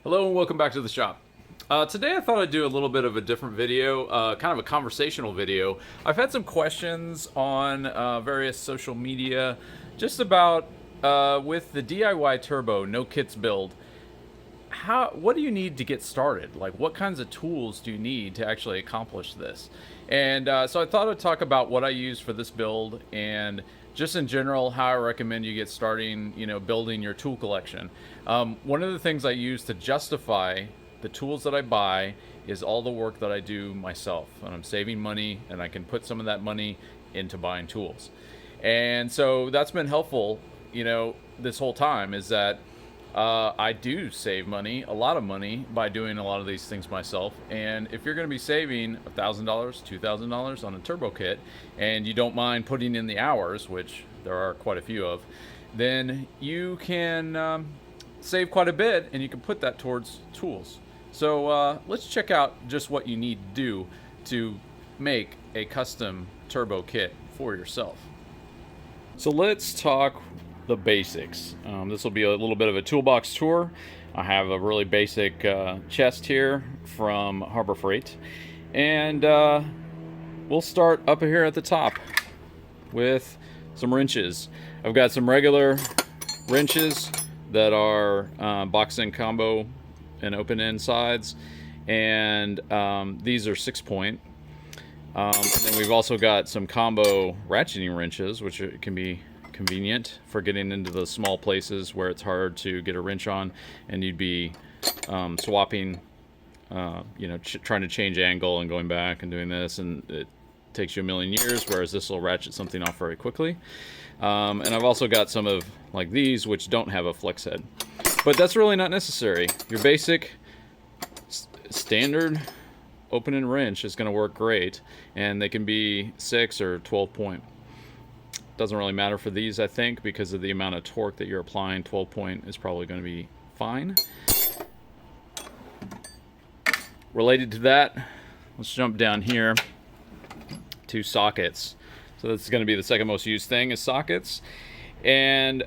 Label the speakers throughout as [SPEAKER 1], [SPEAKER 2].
[SPEAKER 1] Hello and welcome back to the shop. Today I thought I'd do a little bit of a different video, kind of a conversational video. I've had some questions on various social media just about with the DIY turbo, no kits build. What do you need to get started? Like, what kinds of tools do you need to actually accomplish this? And so I thought I'd talk about what I use for this build and just in general how I recommend you get starting, building your tool collection. One of the things I use to justify the tools that I buy is all the work that I do myself, and I'm saving money, and I can put some of that money into buying tools. And so that's been helpful, this whole time, is that I do save money, a lot of money, by doing a lot of these things myself. And if you're going to be saving $1,000, $2,000 on a turbo kit, and you don't mind putting in the hours, which there are quite a few of, then you can save quite a bit, and you can put that towards tools. So let's check out just what you need to do to make a custom turbo kit for yourself. So let's talk the basics. This will be a little bit of a toolbox tour. I have a really basic chest here from Harbor Freight, and we'll start up here at the top with some wrenches. I've got some regular wrenches that are box end combo and open end sides, and these are 6-point. And then we've also got some combo ratcheting wrenches, which can be convenient for getting into the small places where it's hard to get a wrench on, and you'd be swapping, trying to change angle and going back and doing this, and it takes you a million years, whereas this will ratchet something off very quickly. And I've also got some of like these which don't have a flex head, but that's really not necessary. Your basic standard open end wrench is going to work great, and they can be 6 or 12 point. Doesn't really matter for these, I think, because of the amount of torque that you're applying. 12 point is probably going to be fine. Related to that, let's jump down here to sockets. So that's going to be the second most used thing, is sockets. And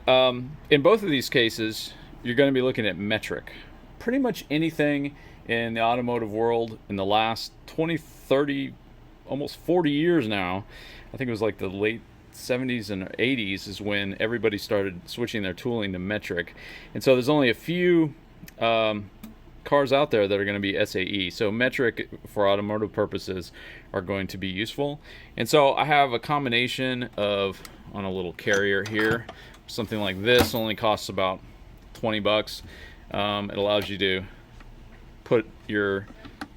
[SPEAKER 1] in both of these cases, you're going to be looking at metric. Pretty much anything in the automotive world in the last 20, 30, almost 40 years now, I think it was like the late 70s and 80s is when everybody started switching their tooling to metric. And so there's only a few cars out there that are going to be SAE. So metric for automotive purposes are going to be useful. And so I have a combination of, on a little carrier here, something like this only costs about 20 bucks. It allows you to put your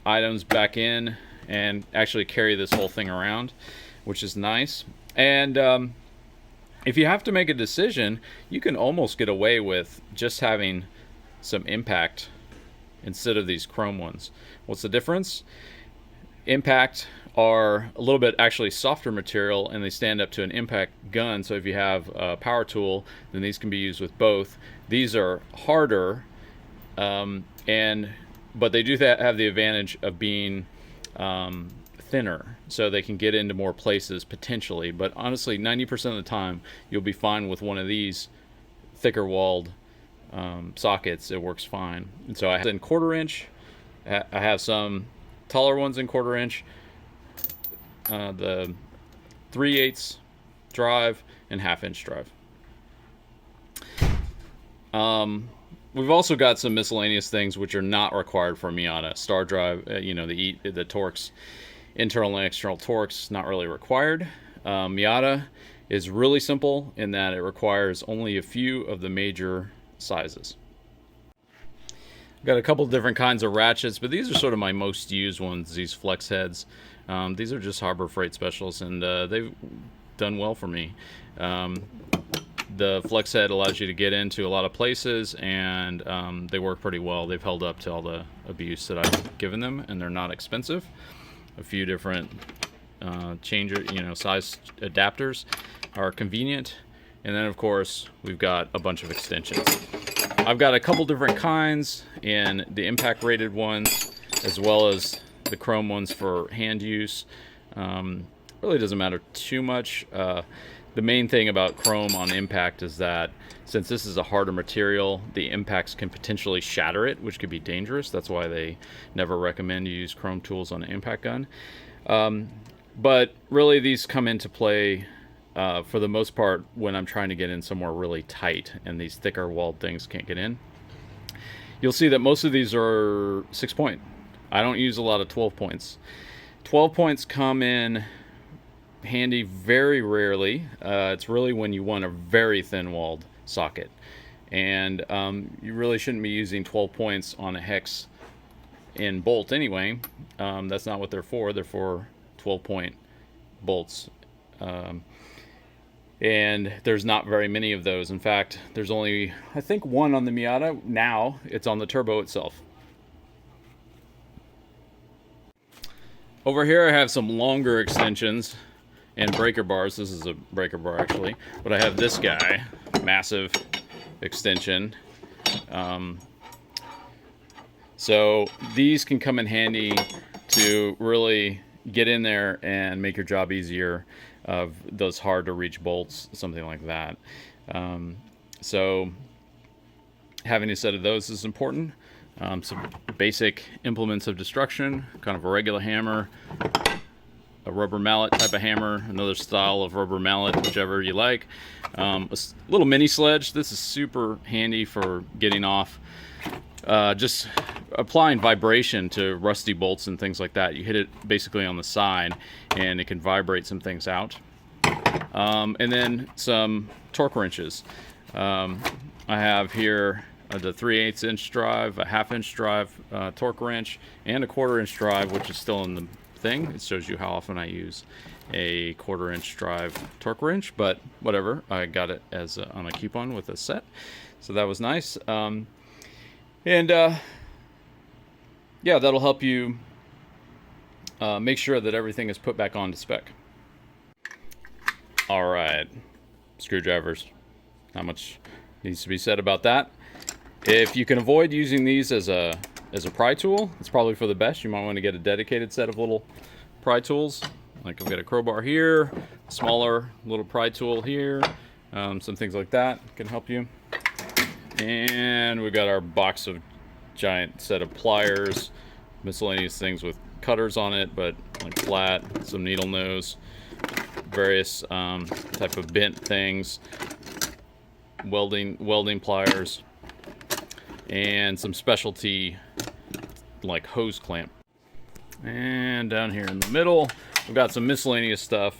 [SPEAKER 1] items back in and actually carry this whole thing around, which is nice. And if you have to make a decision, you can almost get away with just having some impact instead of these chrome ones. What's the difference? Impact are a little bit actually softer material, and they stand up to an impact gun. So if you have a power tool, then these can be used with both. These are harder, but they do have the advantage of being thinner, so they can get into more places potentially. But honestly, 90% of the time you'll be fine with one of these thicker walled sockets. It works fine. And so I have in 1/4 inch, I have some taller ones in 1/4 inch, the 3/8 drive and 1/2 inch drive. We've also got some miscellaneous things which are not required for Miata. Star drive, the torques, internal and external torques, not really required. Miata is really simple in that it requires only a few of the major sizes. Got a couple different kinds of ratchets, but these are sort of my most used ones, these flex heads. These are just Harbor Freight specials, and they've done well for me. The flex head allows you to get into a lot of places, and they work pretty well. They've held up to all the abuse that I've given them, and they're not expensive. A few different size adapters are convenient. And then of course we've got a bunch of extensions. I've got a couple different kinds in the impact rated ones as well as the chrome ones for hand use. Really doesn't matter too much. the main thing about chrome on impact is that since this is a harder material, the impacts can potentially shatter it, which could be dangerous. That's why they never recommend you use chrome tools on an impact gun. But really these come into play for the most part when I'm trying to get in somewhere really tight and these thicker walled things can't get in. You'll see that most of these are 6-point. I don't use a lot of 12 points. 12 points come in handy very rarely. It's really when you want a very thin walled socket. And you really shouldn't be using 12 points on a hex in bolt anyway. That's not what they're for. They're for 12-point bolts. And there's not very many of those. In fact, there's only, I think, one on the Miata. Now it's on the turbo itself. Over here I have some longer extensions and breaker bars. This is a breaker bar actually, but I have this guy, massive extension. So these can come in handy to really get in there and make your job easier of those hard to reach bolts, something like that. So having a set of those is important. Some basic implements of destruction, kind of a regular hammer, a rubber mallet type of hammer, another style of rubber mallet, whichever you like. A little mini sledge. This is super handy for getting off, just applying vibration to rusty bolts and things like that. You hit it basically on the side and it can vibrate some things out. And then some torque wrenches. I have here the 3/8 inch drive, a 1/2 inch drive torque wrench, and a 1/4 inch drive, which is still in the thing. It shows you how often I use a 1/4 inch drive torque wrench, but whatever. I got it as on a coupon with a set, so that was nice. Yeah, that'll help you make sure that everything is put back on to spec. All right, screwdrivers. Not much needs to be said about that. If you can avoid using these as a pry tool, it's probably for the best. You might want to get a dedicated set of little pry tools. Like I've got a crowbar here, a smaller little pry tool here, some things like that can help you. And we've got our box of giant set of pliers, miscellaneous things with cutters on it, but like flat, some needle nose, various type of bent things, welding pliers, and some specialty like hose clamp. And down here in the middle we've got some miscellaneous stuff,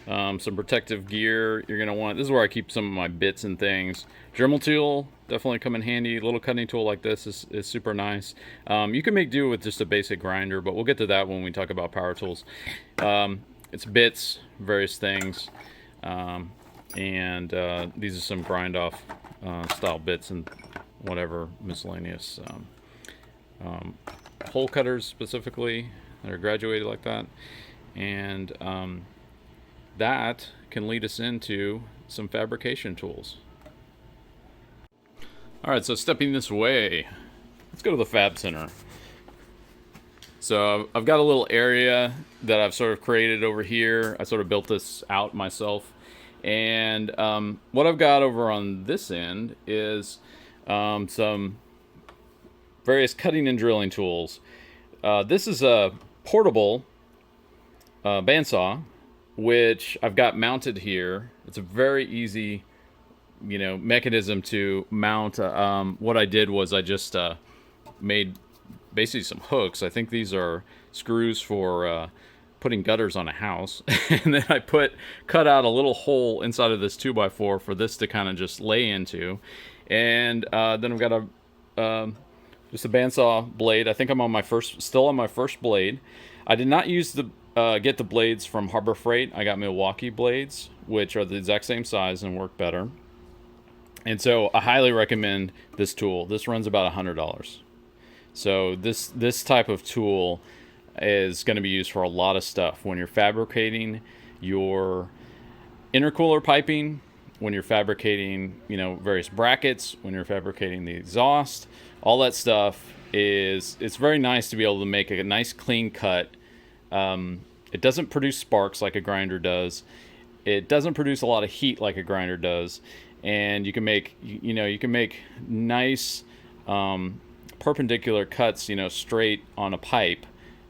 [SPEAKER 1] some protective gear you're gonna want. This is where I keep some of my bits and things. Dremel tool definitely come in handy. A little cutting tool like this is super nice. You can make do with just a basic grinder, but we'll get to that when we talk about power tools. It's bits, various things, and these are some grind off style bits and whatever miscellaneous hole cutters specifically that are graduated like that. And that can lead us into some fabrication tools. All right, so stepping this way, let's go to the Fab Center. So I've got a little area that I've sort of created over here. I sort of built this out myself. And what I've got over on this end is some various cutting and drilling tools. This is a portable bandsaw, which I've got mounted here. It's a very easy, mechanism to mount. What I did was I just made basically some hooks. I think these are screws for putting gutters on a house. And then I cut out a little hole inside of this 2x4 for this to kind of just lay into. And then I've got just a bandsaw blade. I think I'm still on my first blade. I did not use get the blades from Harbor Freight. I got Milwaukee blades, which are the exact same size and work better. And so I highly recommend this tool. This runs about $100. So this type of tool is going to be used for a lot of stuff. When you're fabricating your intercooler piping, when you're fabricating, various brackets, when you're fabricating the exhaust, all that stuff it's very nice to be able to make a nice clean cut. It doesn't produce sparks like a grinder does. it doesn't produce a lot of heat like a grinder does, and you can make nice perpendicular cuts, straight on a pipe,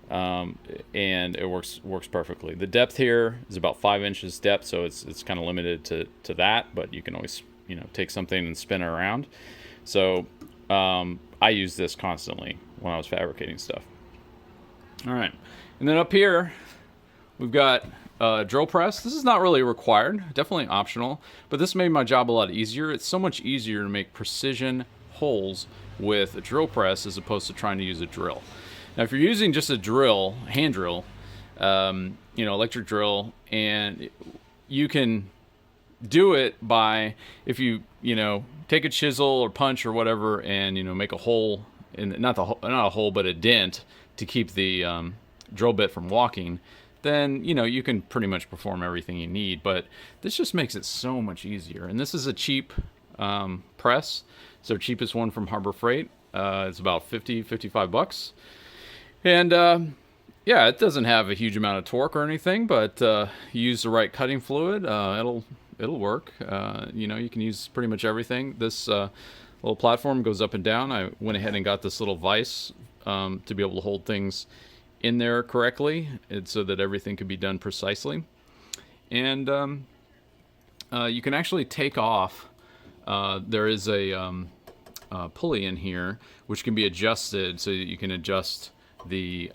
[SPEAKER 1] and it works perfectly. The depth here is about 5 inches depth, so it's kind of limited to that, but you can always take something and spin it around. So I use this constantly when I was fabricating stuff. All right, and then up here we've got drill press. This is not really required, definitely optional, but this made my job a lot easier. It's so much easier to make precision holes with a drill press as opposed to trying to use a drill. Now, if you're using just a drill, hand drill, electric drill, and you can do it by, if you take a chisel or punch or whatever and make a hole in, not a hole but a dent to keep the drill bit from walking, then you can pretty much perform everything you need. But this just makes it so much easier. And this is a cheap press. It's our cheapest one from Harbor Freight. It's about $55. And yeah, it doesn't have a huge amount of torque or anything, but you use the right cutting fluid, it'll work. You can use pretty much everything. This little platform goes up and down. I went ahead and got this little vise to be able to hold things in there correctly, so that everything can be done precisely. And you can actually take off. There is a pulley in here which can be adjusted so that you can adjust the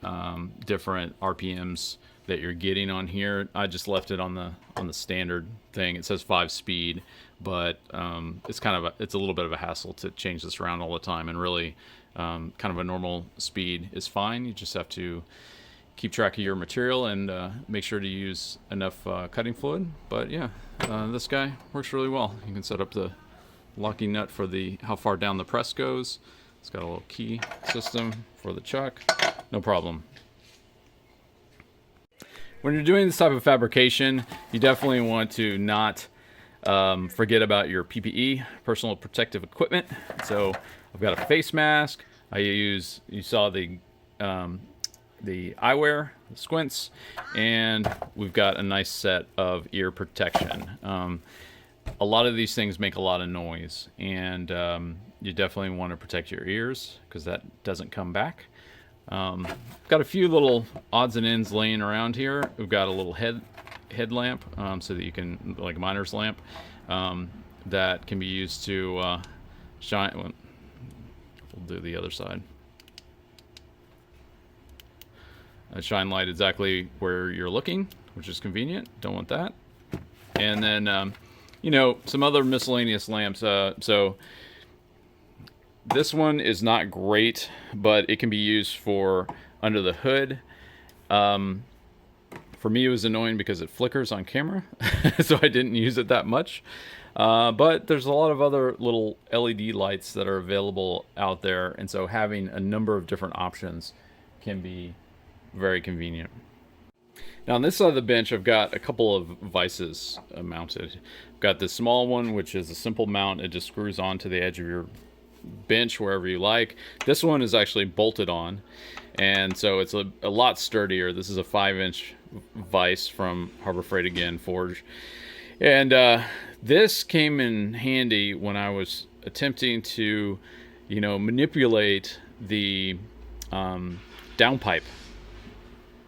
[SPEAKER 1] different RPMs that you're getting on here. I just left it on the standard thing. It says 5-speed, but it's a little bit of a hassle to change this around all the time, and really kind of a normal speed is fine. You just have to keep track of your material and make sure to use enough cutting fluid. But yeah, this guy works really well. You can set up the locking nut for how far down the press goes. It's got a little key system for the chuck. No problem. When you're doing this type of fabrication, you definitely want to not forget about your PPE, personal protective equipment. So I've got a face mask. You saw the eyewear, the squints, and we've got a nice set of ear protection. A lot of these things make a lot of noise, and you definitely want to protect your ears because that doesn't come back. Got a few little odds and ends laying around here. We've got a little headlamp, so that you can, like a miner's lamp, that can be used to shine. Well, we'll do the other side. Shine light exactly where you're looking, which is convenient. Don't want that. And then some other miscellaneous lamps. So this one is not great, but it can be used for under the hood. For me, it was annoying because it flickers on camera, so I didn't use it that much. But there's a lot of other little LED lights that are available out there, and so having a number of different options can be very convenient. Now on this side of the bench, I've got a couple of vices mounted. I've got this small one, which is a simple mount. It just screws onto the edge of your bench wherever you like. This one is actually bolted on, and so it's a lot sturdier. This is a 5-inch vise from Harbor Freight, again, forged. And this came in handy when I was attempting to, manipulate the downpipe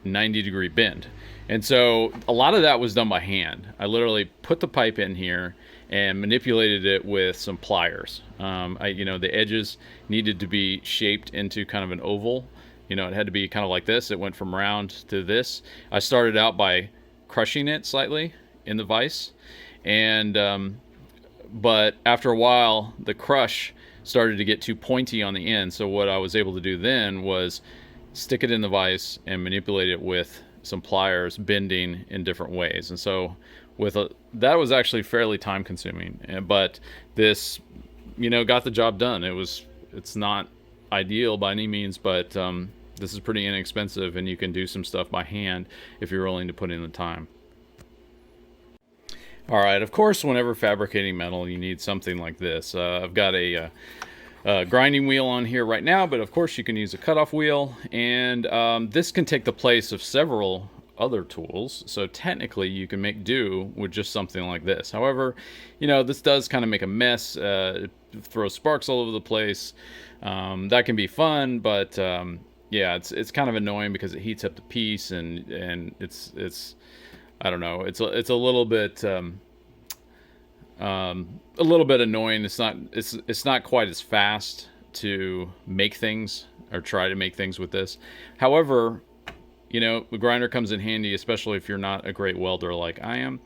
[SPEAKER 1] 90-degree bend. And so a lot of that was done by hand. I literally put the pipe in here and manipulated it with some pliers. The edges needed to be shaped into kind of an oval. It had to be kind of like this. It went from round to this. I started out by crushing it slightly in the vise, and but after a while, the crush started to get too pointy on the end. So what I was able to do then was stick it in the vise and manipulate it with some pliers, bending in different ways. And so that was actually fairly time consuming, but this got the job done. It's not ideal by any means, but this is pretty inexpensive, and you can do some stuff by hand if you're willing to put in the time. All right, of course, whenever fabricating metal, you need something like this. I've got a grinding wheel on here right now, but of course you can use a cutoff wheel, and this can take the place of several other tools, so technically you can make do with just something like this. However, you know, this does kind of make a mess. It throws sparks all over the place. That can be fun, but yeah, it's kind of annoying because it heats up the piece, and it's I don't know, it's a little bit annoying. It's not quite as fast to make things or try to make things with this. However, you know, the grinder comes in handy, especially if you're not a great welder like I am.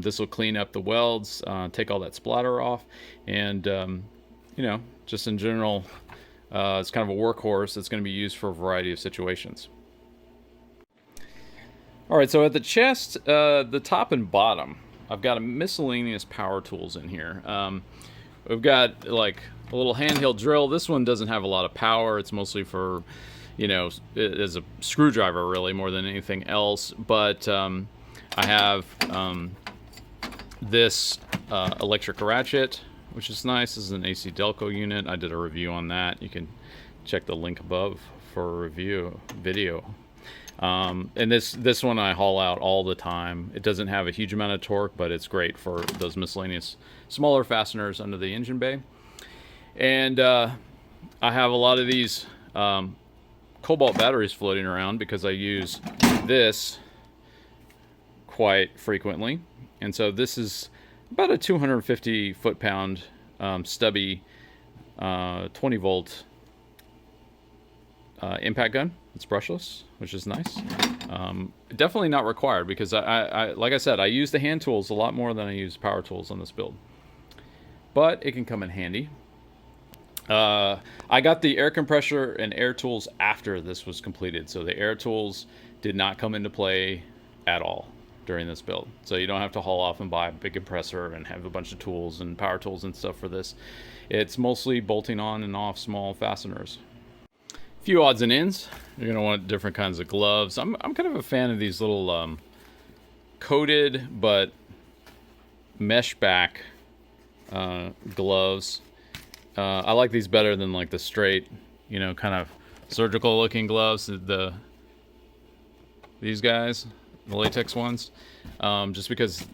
[SPEAKER 1] This will clean up the welds, take all that splatter off, and you know, just in general, it's kind of a workhorse that's going to be used for a variety of situations. All right, so at the chest, the top and bottom, I've got a miscellaneous power tools in here. We've got like a little handheld drill. This one doesn't have a lot of power. It's mostly for, you know, as a screwdriver really more than anything else. But I have this electric ratchet, which is nice. This is an AC Delco unit. I did a review on that. You can check the link above for a review video. And this one I haul out all the time. It doesn't have a huge amount of torque, but it's great for those miscellaneous smaller fasteners under the engine bay. And I have a lot of these cobalt batteries floating around because I use this quite frequently. And so this is about a 250 foot-pound stubby 20 volt impact gun. It's brushless, which is nice. Definitely not required because I like I said, I use the hand tools a lot more than I use power tools on this build. But it can come in handy. I got the air compressor and air tools after this was completed, so the air tools did not come into play at all during this build. So you don't have to haul off and buy a big compressor and have a bunch of tools and power tools and stuff for this. It's mostly bolting on and off small fasteners. A few odds and ends. You're going to want different kinds of gloves. I'm kind of a fan of these little coated but mesh back gloves. I like these better than like the straight, you know, kind of surgical looking gloves. These guys, the latex ones, just because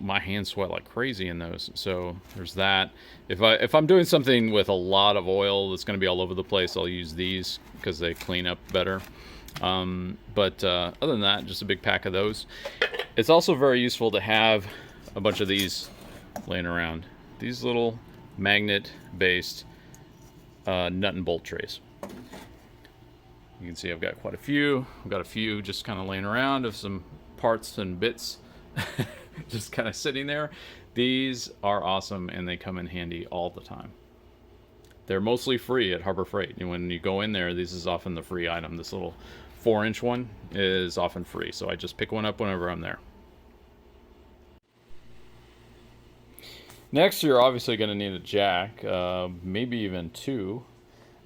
[SPEAKER 1] my hands sweat like crazy in those. So there's that. If I'm doing something with a lot of oil that's going to be all over the place, I'll use these because they clean up better. But other than that, just a big pack of those. It's also very useful to have a bunch of these laying around. These little magnet-based nut and bolt trays. You can see I've got quite a few. I've got a few just kind of laying around of some parts and bits just kind of sitting there. These are awesome and they come in handy all the time. They're mostly free at Harbor Freight. And when you go in there, this is often the free item. This little 4-inch one is often free. So I just pick one up whenever I'm there. Next, you're obviously going to need a jack, maybe even two.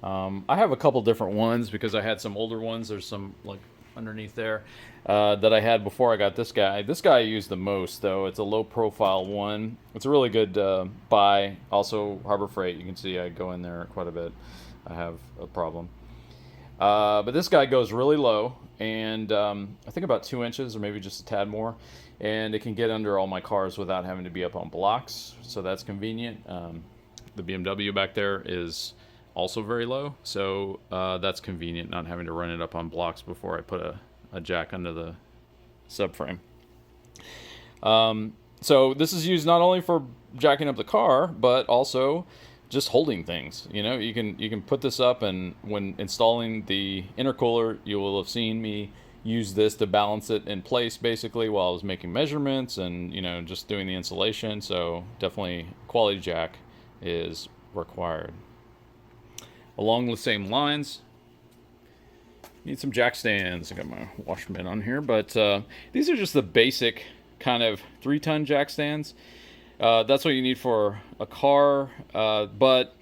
[SPEAKER 1] I have a couple different ones because I had some older ones. There's some like underneath there that I had before I got this guy. This guy I use the most, though. It's a low-profile one. It's a really good buy. Also, Harbor Freight. You can see I go in there quite a bit. I have a problem. But this guy goes really low, and I think about 2 inches or maybe just a tad more. And it can get under all my cars without having to be up on blocks, so that's convenient. The BMW back there is also very low, so that's convenient, not having to run it up on blocks before I put a jack under the subframe. So this is used not only for jacking up the car, but also just holding things. You know, you can put this up, and when installing the intercooler, you will have seen me use this to balance it in place basically while I was making measurements and, you know, just doing the installation. So definitely quality jack is required. Along the same lines, need some jack stands. I got my wash mitt on here, but these are just the basic kind of 3-ton jack stands. That's what you need for a car, but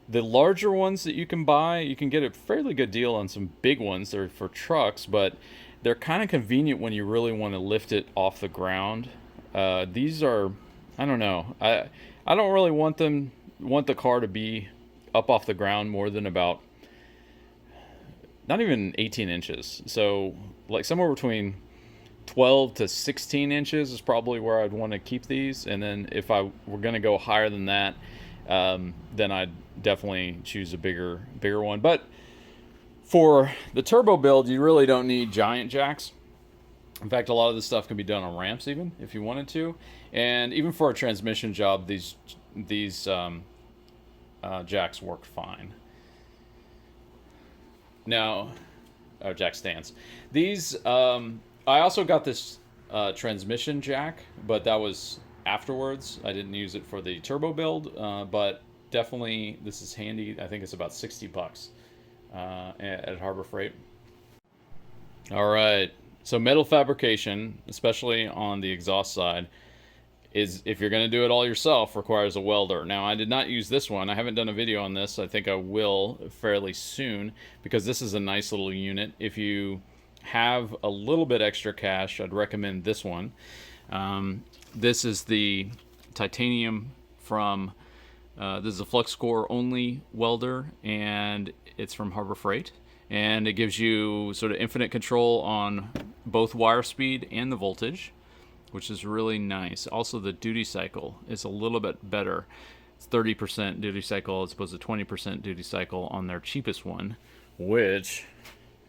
[SPEAKER 1] the larger ones that you can buy, you can get a fairly good deal on some big ones. They're for trucks, but they're kind of convenient when you really want to lift it off the ground. These are, I don't know. I don't really want the car to be up off the ground more than about, not even 18 inches. So like somewhere between 12 to 16 inches is probably where I'd want to keep these. And then if I were going to go higher than that, then I'd definitely choose a bigger one. But for the turbo build, you really don't need giant jacks. In fact, a lot of this stuff can be done on ramps even if you wanted to. And even for a transmission job, these jacks work fine. Now, jack stands. These, I also got this transmission jack, but that was afterwards. I didn't use it for the turbo build, but definitely this is handy. I think it's about $60 at Harbor Freight. All right, so metal fabrication, especially on the exhaust side, is, if you're going to do it all yourself, requires a welder. Now, I did not use this one. I haven't done a video on this. I think I will fairly soon, because this is a nice little unit. If you have a little bit extra cash, I'd recommend this one. This is the titanium from, this is a flux core only welder, and it's from Harbor Freight. And it gives you sort of infinite control on both wire speed and the voltage, which is really nice. Also, the duty cycle is a little bit better. It's 30% duty cycle as opposed to 20% duty cycle on their cheapest one, which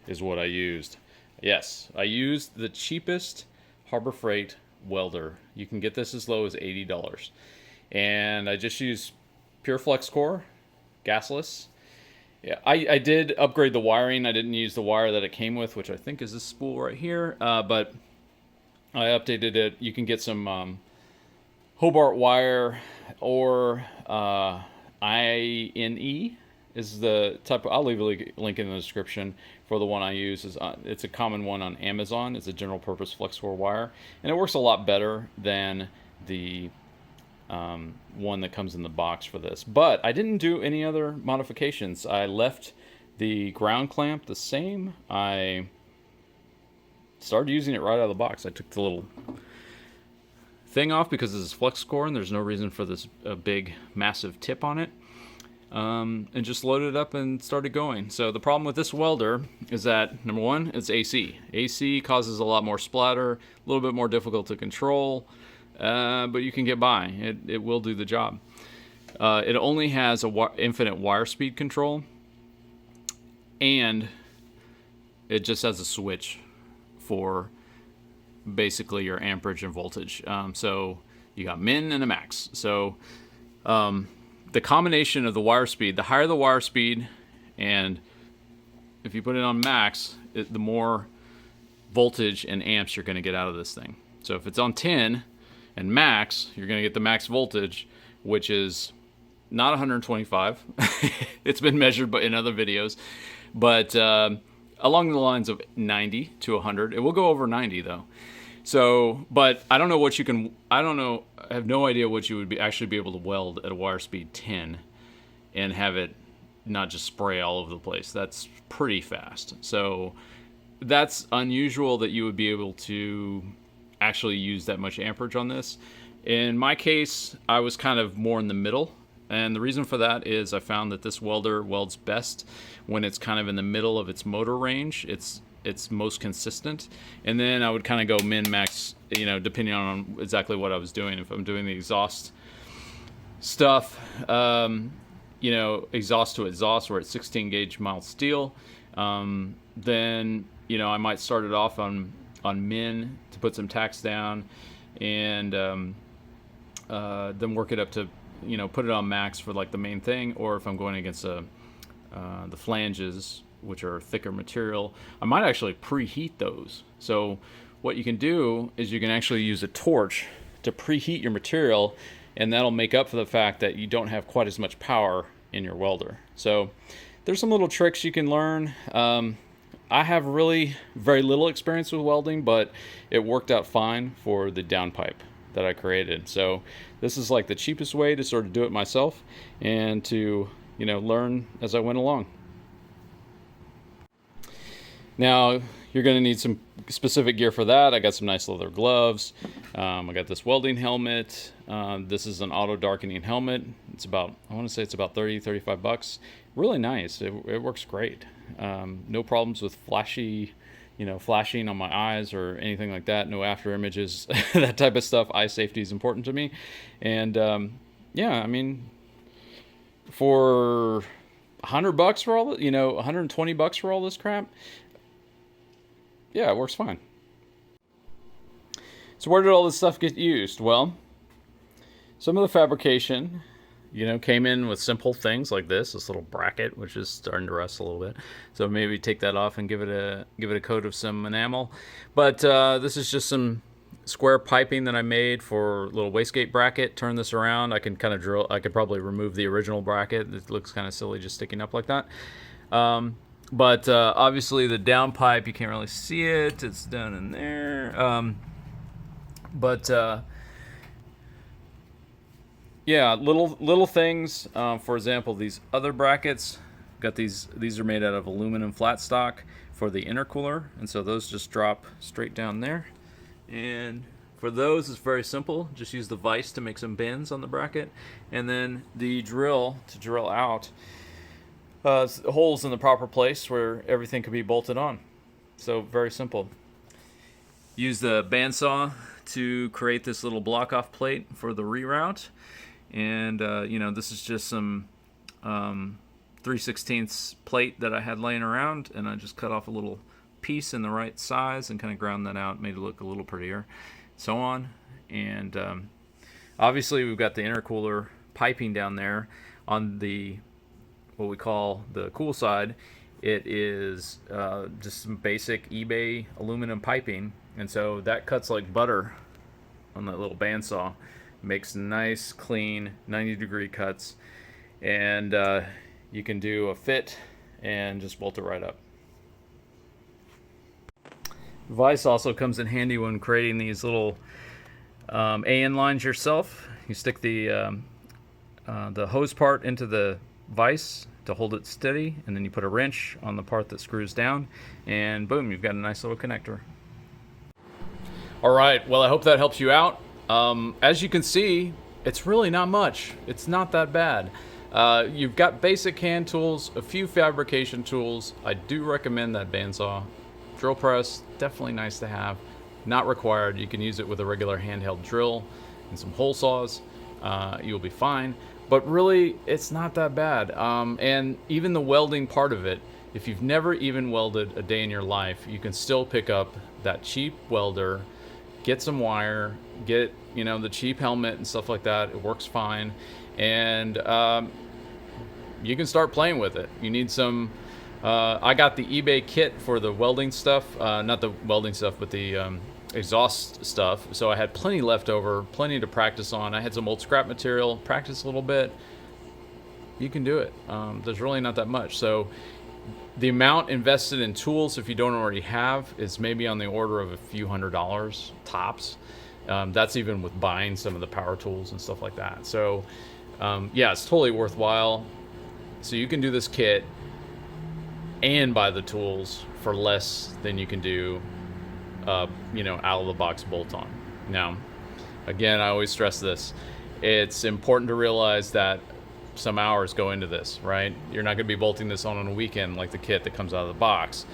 [SPEAKER 1] is what I used. Yes, I used the cheapest Harbor Freight welder. You can get this as low as $80. And I just used pure flux core, gasless. Yeah, I did upgrade the wiring. I didn't use the wire that it came with, which I think is this spool right here, but I updated it. You can get some Hobart wire, or INE is the type. I'll leave a link in the description for the one I use. It's a common one on Amazon. It's a general purpose flux core wire, and it works a lot better than the one that comes in the box for this. But I didn't do any other modifications. I left the ground clamp the same. I started using it right out of the box. I took the little thing off because this is flux core and there's no reason for this big massive tip on it, and just loaded it up and started going. So the problem with this welder is that, number one, it's AC. AC causes a lot more splatter, a little bit more difficult to control, but you can get by. It will do the job. It only has infinite wire speed control, and it just has a switch for basically your amperage and voltage. So you got min and a max. So the combination of the wire speed, the higher the wire speed, and if you put it on max, the more voltage and amps you're going to get out of this thing. So if it's on 10 and max, you're going to get the max voltage, which is not 125. It's been measured in other videos, but along the lines of 90 to 100. It will go over 90 though. So, but I don't know what you can, I have no idea what you would actually be able to weld at a wire speed 10 and have it not just spray all over the place. That's pretty fast. So that's unusual that you would be able to actually use that much amperage on this. In my case, I was kind of more in the middle. And the reason for that is I found that this welder welds best when it's kind of in the middle of its motor range. It's most consistent. And then I would kind of go min max, depending on exactly what I was doing. If I'm doing the exhaust stuff, exhaust to exhaust, where it's 16 gauge mild steel, then I might start it off on min to put some tacks down, and then work it up to put it on max for like the main thing. Or if I'm going against the flanges, which are thicker material, I might actually preheat those. So what you can do is you can actually use a torch to preheat your material, and that'll make up for the fact that you don't have quite as much power in your welder. So there's some little tricks you can learn. I have really very little experience with welding, but it worked out fine for the downpipe that I created. So this is like the cheapest way to sort of do it myself and to learn as I went along. Now you're going to need some specific gear for that. I got some nice leather gloves. I got this welding helmet. This is an auto darkening helmet. It's about, I want to say it's about $30-35. Really nice. It works great. No problems with flashy flashing on my eyes or anything like that. No after images, that type of stuff. Eye safety is important to me. And yeah, I mean, for $100 for all, $120 for all this crap, yeah, it works fine. So where did all this stuff get used? Well, some of the fabrication, came in with simple things like this little bracket, which is starting to rust a little bit. So maybe take that off and give it a coat of some enamel. But this is just some square piping that I made for a little wastegate bracket. Turn this around. I can kind of drill. I could probably remove the original bracket. It looks kind of silly just sticking up like that. But obviously the down pipe, you can't really see it. It's down in there. Yeah, little things. For example, these other brackets, got these are made out of aluminum flat stock for the intercooler, and so those just drop straight down there. And for those, it's very simple. Just use the vise to make some bends on the bracket, and then the drill to drill out holes in the proper place where everything can be bolted on. So very simple. Use the bandsaw to create this little block off plate for the reroute. And this is just some 3/16 plate that I had laying around, and I just cut off a little piece in the right size and kind of ground that out, made it look a little prettier, so on. And obviously we've got the intercooler piping down there on the what we call the cool side. It is just some basic eBay aluminum piping, and so that cuts like butter on that little bandsaw. Makes nice, clean, 90-degree cuts, and you can do a fit and just bolt it right up. Vise also comes in handy when creating these little AN lines yourself. You stick the hose part into the vise to hold it steady, and then you put a wrench on the part that screws down, and boom, you've got a nice little connector. All right, well, I hope that helps you out. As you can see, it's really not much. It's not that bad. You've got basic hand tools, a few fabrication tools. I do recommend that bandsaw. Drill press, definitely nice to have. Not required. You can use it with a regular handheld drill and some hole saws. You'll be fine. But really, it's not that bad. And even the welding part of it, if you've never even welded a day in your life, you can still pick up that cheap welder, get some wire, get the cheap helmet and stuff like that. It works fine, and you can start playing with it. You need some I got the eBay kit for the welding stuff, not the welding stuff, but the exhaust stuff, so I had plenty left over, plenty to practice on. I had some old scrap material, practice a little bit. You can do it. There's really not that much. So the amount invested in tools, if you don't already have, is maybe on the order of a few $100s tops. That's even with buying some of the power tools and stuff like that. So yeah, it's totally worthwhile. So you can do this kit and buy the tools for less than you can do out of the box bolt on. Now, again, I always stress this. It's important to realize that some hours go into this, right? You're not going to be bolting this on a weekend like the kit that comes out of the box,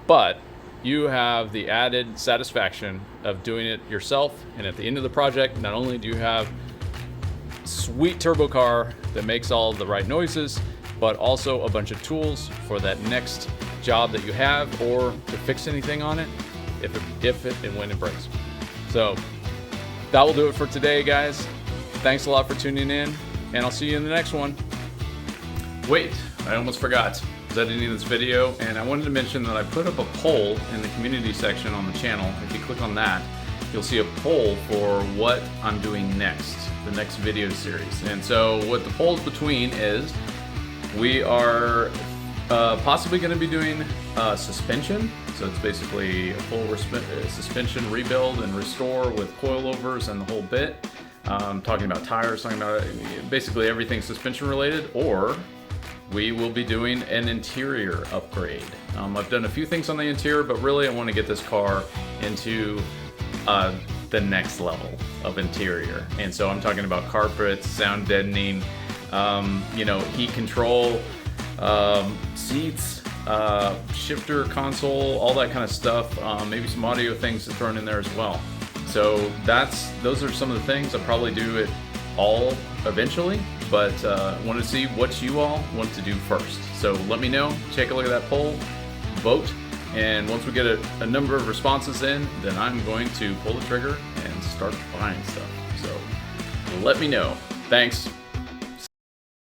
[SPEAKER 1] but you have the added satisfaction of doing it yourself. And at the end of the project, not only do you have sweet turbo car that makes all the right noises, but also a bunch of tools for that next job that you have, or to fix anything on it if it and when it breaks. So that will do it for today, guys. Thanks a lot for tuning in, and I'll see you in the next one. Wait, I almost forgot. I was editing this video, and I wanted to mention that I put up a poll in the community section on the channel. If you click on that, you'll see a poll for what I'm doing next, the next video series. And so what the poll's between is, we are possibly going to be doing suspension. So it's basically a full suspension rebuild and restore with coilovers and the whole bit. Talking about tires, talking about basically everything suspension related, or we will be doing an interior upgrade. I've done a few things on the interior, but really I want to get this car into the next level of interior. And so I'm talking about carpets, sound deadening, heat control, seats, shifter console, all that kind of stuff. Maybe some audio things to throw in there as well. So those are some of the things. I'll probably do it all eventually, but want to see what you all want to do first. So let me know, take a look at that poll, vote, and once we get a number of responses in, then I'm going to pull the trigger and start buying stuff. So let me know. Thanks.